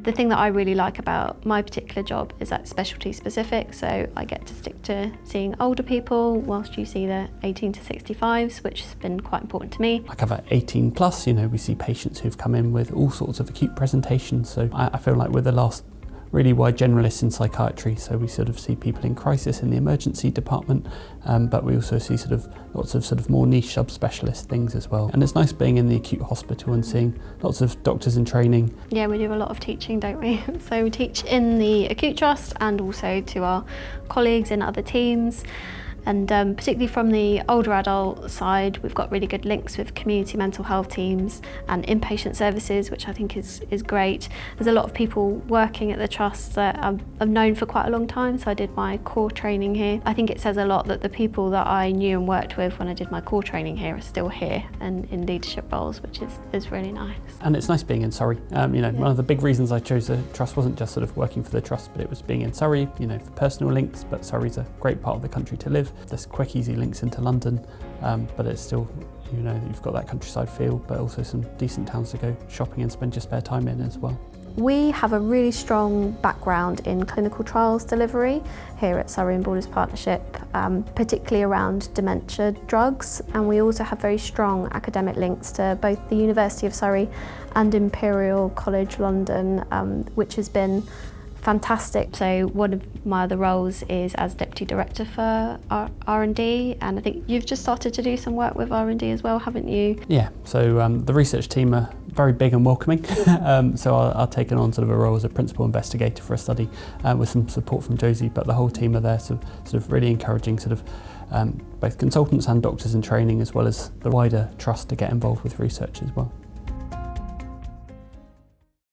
The thing that I really like about my particular job is that specialty specific, so I get to stick to seeing older people whilst you see the 18 to 65s, which has been quite important to me. I cover 18 plus, we see patients who've come in with all sorts of acute presentations, so I feel like we're the last really wide generalists in psychiatry, so we sort of see people in crisis in the emergency department, but we also see lots of more niche subspecialist things as well. And it's nice being in the acute hospital and seeing lots of doctors in training. Yeah, we do a lot of teaching, don't we? So we teach in the acute trust and also to our colleagues in other teams. And particularly from the older adult side, we've got really good links with community mental health teams and inpatient services, which I think is great. There's a lot of people working at the trust that I've known for quite a long time, so I did my core training here. I think it says a lot that the people that I knew and worked with when I did my core training here are still here and in leadership roles, which is really nice. And it's nice being in Surrey. One of the big reasons I chose the trust wasn't just sort of working for the trust, but it was being in Surrey, for personal links, but Surrey's a great part of the country to live. There's quick, easy links into London, but it's still, you've got that countryside feel, but also some decent towns to go shopping and spend your spare time in as well. We have a really strong background in clinical trials delivery here at Surrey and Borders Partnership, particularly around dementia drugs, and we also have very strong academic links to both the University of Surrey and Imperial College London, which has been fantastic. So one of my other roles is as Deputy Director for R&D, and I think you've just started to do some work with R&D as well, haven't you? Yeah, so the research team are very big and welcoming, so I've taken on sort of a role as a principal investigator for a study with some support from Josie, but the whole team are there sort of really encouraging both consultants and doctors in training, as well as the wider trust to get involved with research as well.